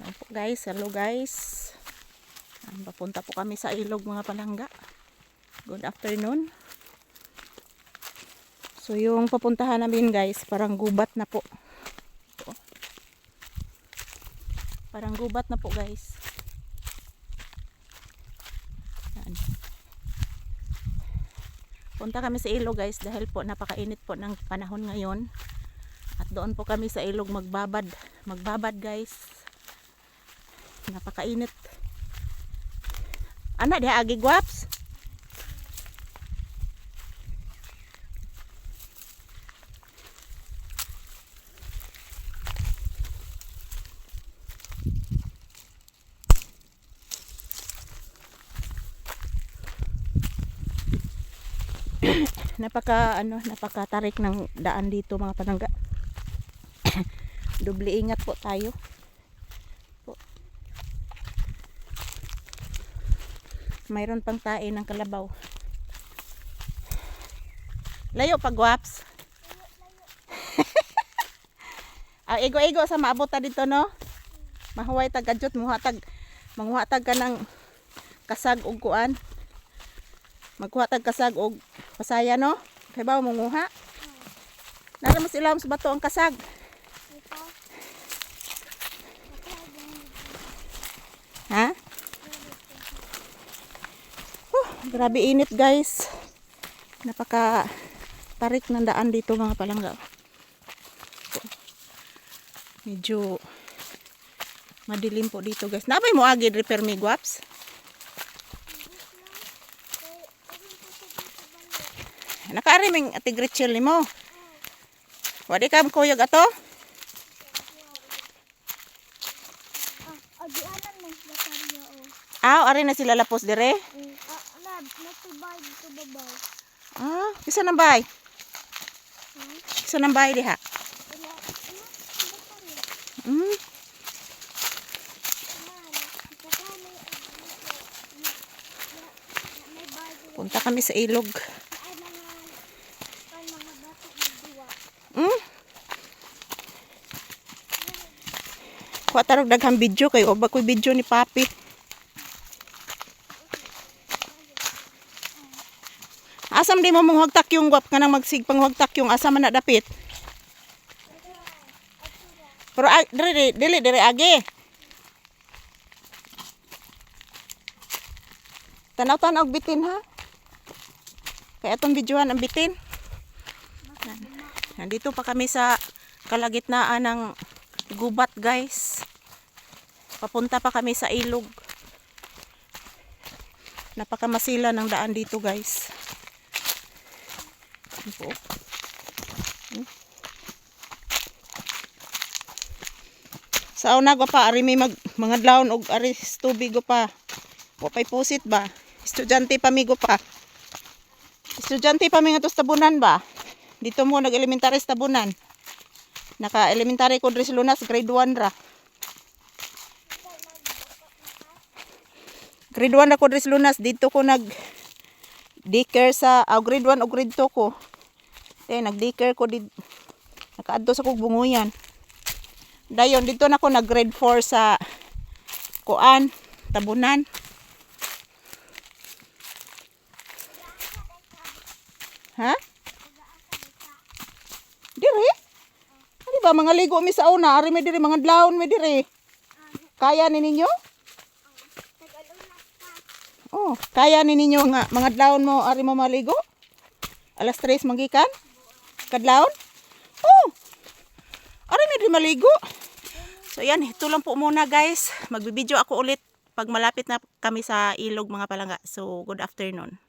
Ayan po guys, hello guys. Papunta po kami sa ilog mga palangga. Good afternoon. So yung papuntahan namin guys, parang gubat na po. Ito. Parang gubat na po guys. Ayan. Punta kami sa ilog guys dahil po napakainit po ng panahon ngayon. At doon po kami sa ilog magbabad guys. Napakainit. Anak dia agi guwaps. Napakatarik ng daan dito mga palangga. Doble ingat po tayo. Mayroon pang tae ng kalabaw. Layo pa guwaps. Igo-igo sa maabot ta dito no. Mahuway tag kadjot manghuhatag ka ng kasag og kuan. Maghuhatag kasag og pasaya no. Kay ba mo nguha? Nara mo sila sa bato ang kasag. Ha? Grabe init guys. Napaka tarik ng daan dito mga palangga. Medyo madilim po dito guys. Napay mo agi repair me guwaps? Nakaari ming tigritchil nimo. Wadi ka kuyog ato? Agianan mo batarya o. Ari na sila lapos dire. Natubay dito babaw. Isa nang bay. Isa nang bay diha. Punta kami sa ilog. Kuha tarog daghang video kay oba ko'y video ni Papi. Asam di mo manghagtak yung guwap ka nang magsig panghagtak yung asam na dapit. Pero dili agi. Tanaw-tanaw bitin ha. Kaya itong videohan ang bitin. Nandito pa kami sa kalagitnaan ng gubat guys. Papunta pa kami sa ilog. Napakamasila ng daan dito guys. Sa una ko pa ari may mga dlaon og ari tubig ko pa. Wa pay pusit ba? Estudyante pa mi ko pa. Estudyante pa mi nga tos tabunan ba? Dito mo nag-elementary sa tabunan. Naka-elementary ko Dres Lunas grade 1 ra. Grade 1 ako Dres Lunas dito ko nag daycare sa grade 1 o grade 2 ko. Nag-daycare ko dito. Nakaadto sa kog bunguyan. Dayon dito na ko nag grade 4 sa kuan tabunan. Ha? Dire? Ano ba mga ligo mi sa una, ari mi dire mga dlaon mi dire. Kaya ni ninyo? Kaya ni ninyo nga mga dlaon mo ari mo maligo? Alas 3 magikan? Kadlawon? Ari mi dire maligo. So yan, ito lang po muna guys. Magbibideo ako ulit pag malapit na kami sa ilog mga palangga. So good afternoon.